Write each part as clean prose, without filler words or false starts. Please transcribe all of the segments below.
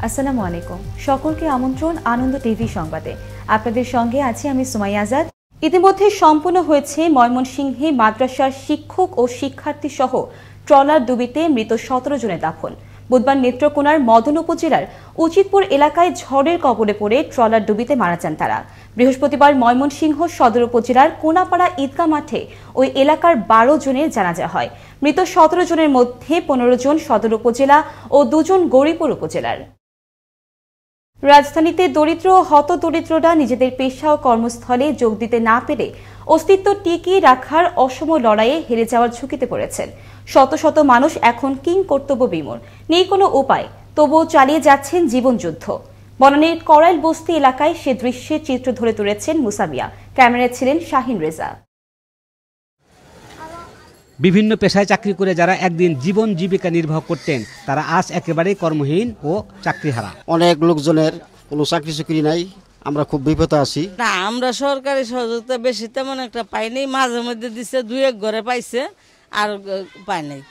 আসসালামু আলাইকুম। সকলকে আমন্ত্রণ আনন্দ টিভি সংবাদে। আপনাদের সঙ্গে আছি আমি সুমাইয়া আজাদ। ইতিমধ্যে সম্পূর্ণ হয়েছে ময়মনসিংহে মাদ্রাসার শিক্ষক ও শিক্ষার্থী সহ ট্রলার ডুবিতে মৃত 17 জনের দাফন। বুধবার নেত্রকোনার মদন উপজেলার উচিতপুর এলাকায় ঝড়ের কবলে পড়ে ট্রলার ডুবিতে মারা যান তারা। বৃহস্পতিবার ময়মনসিংহ সদর উপজেলার কোনাপাড়া ঈদগাহ মাঠে ওই এলাকার 12 জনের জানাজা হয়। মৃত 17 জনের মধ্যে 15 জন সদর উপজেলা ও 2 জন গৌরীপুর উপজেলার। রাজধানীতে দরিদ্র ও হতদরিদ্ররা নিজেদের পেশা ও কর্মস্থলে যোগ দিতে না পেরে অস্তিত্ব টিকিয়ে রাখার অসম লড়াইয়ে হেরে যাওয়ার ঝুঁকিতে পড়েছেন। শত শত মানুষ এখন কিং কর্তব্য বিমূঢ়, নেই কোনো উপায়, তবুও চালিয়ে যাচ্ছেন জীবনযুদ্ধ। বনানীর করাইল বস্তি এলাকায় সে দৃশ্যের চিত্র ধরে তুলেছেন মুসামিয়া। ক্যামেরায় ছিলেন শাহিন রেজা। বিভিন্ন পেশায় চাকরি করে যারা একদিন জীবন জীবিকা নির্বাহ করতেন তারা আজ একেবারে কর্মহীন ও চাকরিহারা। অনেক লোকজনের কোনো চাকরি নাই, আমরা খুব বিপদে আছি। না, আমরা সরকারি সহযোগিতা বেশি তেমন একটা পাইনি, মাঝে মধ্যে দিচ্ছে, 2-1 ঘরে পাইছে, আর পাই নাই।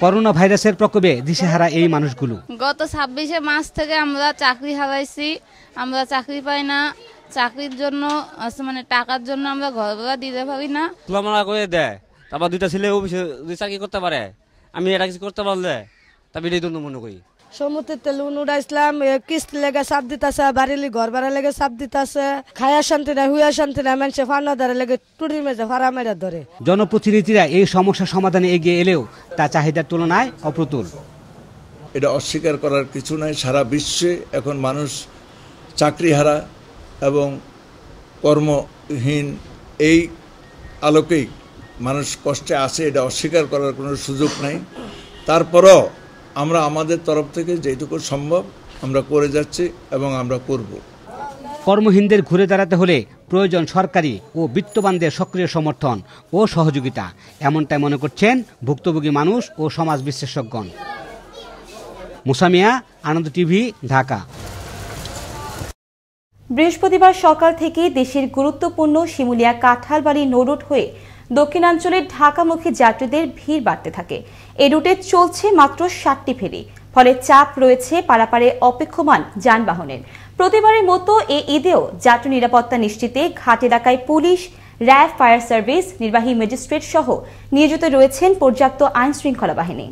করোনা ভাইরাসের প্রকোপে দিশেহারা এই মানুষগুলো। গত 26 মার্চ থেকে আমরা চাকরি হারাইছি, আমরা চাকরি পাই না। চাকরির জন্য মানে টাকার জন্য আমরা ঘর ভাড়া দিতে পারি না। তুলামালা করে দেয়, তারপর 2টা ছেলে অফিসে চাকরি করতে পারে, আমি এটা কিছু করতে পারলে তবে এটাই দ্বন্দ্ব মনে করি। সমুদ্রের লোন উড়াইছিলাম, কিস্তি লেগে চাপ দিতেছে, বাড়ির ঘর ভাড়া লেগে চাপ দিতেছে, খায়া শান্তি নাই, হুয়া শান্তি নাই, মানুষের ফানা ধরে লেগে টুরির মেঝে ফাড়া মেরে ধরে। জনপ্রতিনিধিরা এই সমস্যা সমাধানে এগিয়ে এলেও তা চাহিদার তুলনায় অপ্রতুল। এটা অস্বীকার করার কিছু নাই। সারা বিশ্বে এখন মানুষ চাকরিহারা এবং কর্মহীন, এই আলোকেই মানুষ কষ্টে আছে, এটা অস্বীকার করার কোনো সুযোগ নাই। তারপরও আমরা আমাদের তরফ থেকে যেটুকু সম্ভব আমরা করে যাচ্ছি এবং আমরা করব। কর্মহীনদের ঘুরে দাঁড়াতে হলে প্রয়োজন সরকারি ও বিত্তবানদের সক্রিয় সমর্থন ও সহযোগিতা, এমনটাই মনে করছেন ভুক্তভোগী মানুষ ও সমাজ বিশ্লেষকগণ। মুসামিয়া, আনন্দ টিভি, ঢাকা। বৃহস্পতিবার সকাল থেকে দেশের গুরুত্বপূর্ণ শিমুলিয়া কাঁঠালবাড়ি নৌরুট হয়ে দক্ষিণাঞ্চলের ঢাকামুখী যাত্রীদের ভিড় বাড়তে থাকে। এই রুটে চলছে মাত্র 7টি ফেরি, ফলে চাপ রয়েছে পারাপারে অপেক্ষমান যানবাহনের। প্রতিবারের মতো এই ঈদেও যাত্রী নিরাপত্তা নিশ্চিতে ঘাট এলাকায় পুলিশ, র্যাব, ফায়ার সার্ভিস, নির্বাহী ম্যাজিস্ট্রেট সহ নিয়োজিত রয়েছেন পর্যাপ্ত আইন শৃঙ্খলা বাহিনী।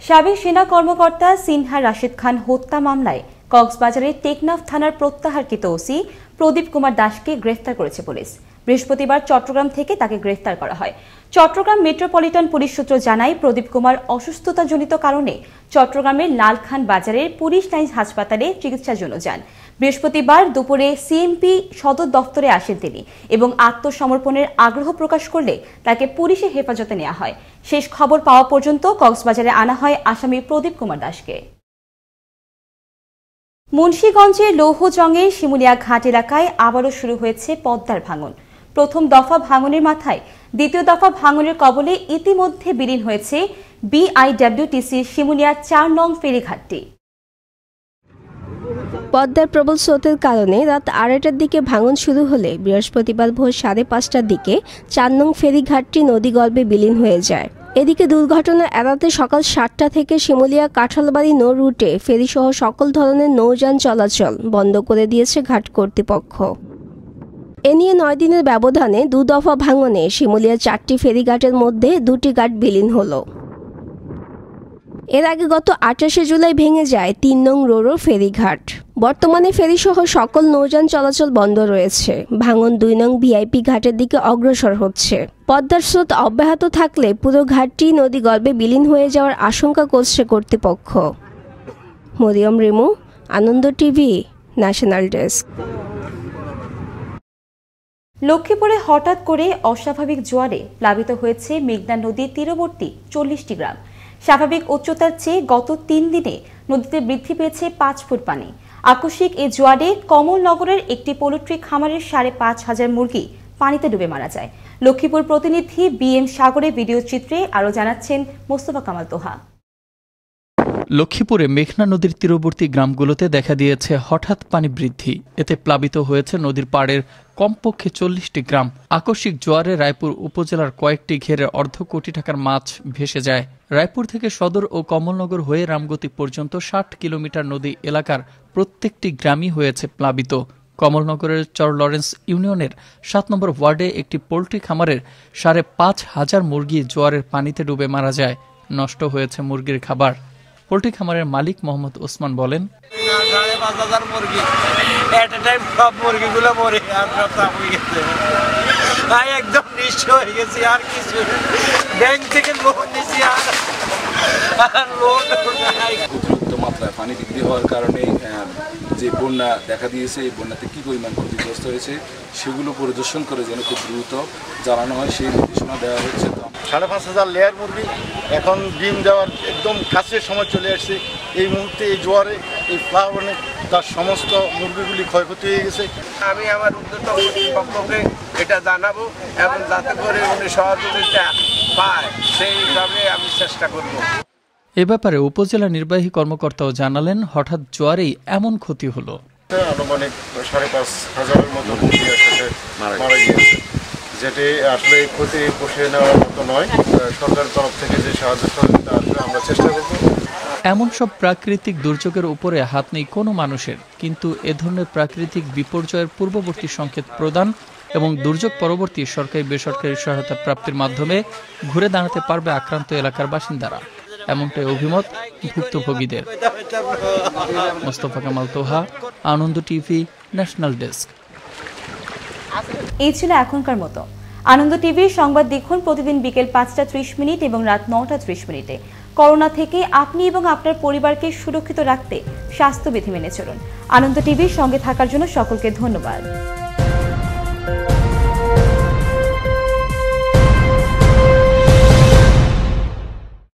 সাবেক সেনা কর্মকর্তা সিনহা রাশেদ খান হত্যা মামলায় কক্সবাজারের টেকনাফ থানার প্রত্যাহারকৃত ওসি প্রদীপ কুমার দাসকে গ্রেফতার করেছে পুলিশ। বৃহস্পতিবার চট্টগ্রাম থেকে তাকে গ্রেফতার করা হয়। চট্টগ্রাম মেট্রোপলিটন পুলিশ সূত্র জানায়, প্রদীপ কুমার অসুস্থতাজনিত কারণে চট্টগ্রামের লালখান বাজারের পুলিশ লাইন্স হাসপাতালে চিকিৎসার জন্য যান। বৃহস্পতিবার দুপুরে সিএমপি সদর দফতরে আসেন তিনি এবং আত্মসমর্পণের আগ্রহ প্রকাশ করলে তাকে পুলিশের হেফাজতে নেওয়া হয়। শেষ খবর পাওয়া পর্যন্ত কক্সবাজারে আনা হয় আসামি প্রদীপ কুমার দাসকে। মুন্সিগঞ্জের লৌহজংয়ের শিমুলিয়া ঘাট এলাকায় আবারও শুরু হয়েছে পদ্মার ভাঙন। প্রথম দফা ভাঙনের মাথায় দ্বিতীয় দফা ভাঙনের কবলে ইতিমধ্যে বিলীন হয়েছে বিআইডব্লিউটিসির শিমুলিয়া 4 নং ফেরিঘাটটি। পদ্মার প্রবল স্রোতের কারণে রাত 8টার দিকে ভাঙন শুরু হলে বৃহস্পতিবার ভোর 5:30টার দিকে 4 নং ফেরিঘাটটি নদীগর্ভে বিলীন হয়ে যায়। এদিকে দুর্ঘটনা এড়াতে সকাল 7টা থেকে শিমুলিয়া কাঁঠালবাড়ি নৌ রুটে ফেরিসহ সকল ধরনের নৌযান চলাচল বন্ধ করে দিয়েছে ঘাট কর্তৃপক্ষ। এ নিয়ে 9 দিনের ব্যবধানে 2 দফা ভাঙনে শিমুলিয়া 4টি ফেরিঘাটের মধ্যে 2টি ঘাট বিলীন হল। এর আগে গত 28শে জুলাই ভেঙে যায় 3 নং রোরো ফেরিঘাট। বর্তমানে ফেরিসহ সকল নৌযান চলাচল বন্ধ রয়েছে। ভাঙন 2 নং ভিআইপি ঘাটের দিকে অগ্রসর হচ্ছে। পদ্মার স্রোত অব্যাহত থাকলে পুরো ঘাটটি নদীগর্ভে বিলীন হয়ে যাওয়ার আশঙ্কা করছে কর্তৃপক্ষ। মরিয়ম রিমু, আনন্দ টিভি, ন্যাশনাল ডেস্ক। লক্ষ্মীপুরে হঠাৎ করে অস্বাভাবিক জোয়ারে প্লাবিত হয়েছে মেঘনা নদীর তীরবর্তী 40টি গ্রাম। স্বাভাবিক উচ্চতার চেয়ে গত 3 দিনে নদীতে বৃদ্ধি পেয়েছে 5 ফুট পানি। আকস্মিক এই জোয়ারে কমলনগরের একটি পোল্ট্রি খামারের 5,500 মুরগি পানিতে ডুবে মারা যায়। লক্ষ্মীপুর প্রতিনিধি বিএম সাগরের ভিডিও চিত্রে আরও জানাচ্ছেন মোস্তফা কামাল তোহা। লক্ষ্মীপুরে মেঘনা নদীর তীরবর্তী গ্রামগুলোতে দেখা দিয়েছে হঠাৎ পানি বৃদ্ধি। এতে প্লাবিত হয়েছে নদীর পাড়ের কমপক্ষে 40টি গ্রাম। আকস্মিক জোয়ারে রায়পুর উপজেলার কয়েকটি ঘেরে অর্ধ কোটি টাকার মাছ ভেসে যায়। রায়পুর থেকে সদর ও কমলনগর হয়ে রামগতি পর্যন্ত 60 কিলোমিটার নদী এলাকার প্রত্যেকটি গ্রামই হয়েছে প্লাবিত। কমলনগরের চর লরেন্স ইউনিয়নের 7 নম্বর ওয়ার্ডে একটি পোল্ট্রি খামারের 5,500 মুরগি জোয়ারের পানিতে ডুবে মারা যায়। নষ্ট হয়েছে মুরগির খাবার। পোল্ট্রি খামারের মালিক মোহাম্মদ ওসমান বলেন, 5,500 মুরগি এট এ টাইম সব মুরগিগুলো মরে একদম নিঃস্ব হয়ে গেছি। আর কিছু ব্যাংক থেকে লোন নিয়েছি আর লোন অতিরিক্ত মাত্রায় পানি বৃদ্ধি হওয়ার কারণে যে বন্যা দেখা দিয়েছে, এই বন্যাতে কী পরিমাণ ক্ষতিগ্রস্ত হয়েছে সেগুলো পরিদর্শন করে যেন খুব দ্রুত জানানো হয় সেই নির্দেশনা দেওয়া হচ্ছে। 5,500 লেয়ার মুরগি এখন ডিম দেওয়ার একদম কাছের সময় চলে আসছে। এই মুহূর্তে এই জোয়ারে এই প্লাবনে তার সমস্ত মুরগিগুলি ক্ষয়ক্ষতি হয়ে গেছে। আমি আমার উদ্যোক্তা কর্তৃপক্ষকে এটা জানাবো এবং যাতে করে উনি সহযোগিতা পায় সেইভাবে আমি চেষ্টা করব। এ ব্যাপারে উপজেলা নির্বাহী কর্মকর্তাও জানালেন, হঠাৎ জোয়ারেই এমন ক্ষতি হলো। আনুমানিক 5,500 মতো মুরগি একসাথে মারা গিয়েছে, যেটি আসলে ক্ষতি পুষিয়ে নেওয়ার মতো নয়। সরকারের তরফ থেকে যে সাহায্য সহযোগিতা আসবে আমরা চেষ্টা করব। এমন সব প্রাকৃতিক দুর্যোগের উপরে হাত নেই কোনো মানুষের, কিন্তু এ ধরনের প্রাকৃতিক বিপর্যয়ের পূর্ববর্তী সংকেত প্রদান এবং দুর্যোগ পরবর্তী সরকারি বেসরকারি সহায়তা প্রাপ্তির মাধ্যমে ঘুরে দাঁড়াতে পারবে আক্রান্ত এলাকার বাসিন্দারা, এমনটাই অভিমত ভুক্তভোগীদের। মোস্তফা কামাল তোহা, আনন্দ টিভি, ন্যাশনাল ডেস্ক। এই ছিল এখনকার মতো। আনন্দ টিভির সংবাদ দেখুন প্রতিদিন বিকেল 5:30 এবং রাত 9:30। করোনা থেকে আপনি এবং আপনার পরিবারকে সুরক্ষিত রাখতে স্বাস্থ্যবিধি মেনে চলুন। আনন্দ টিভির সঙ্গে থাকার জন্য সকলকে ধন্যবাদ।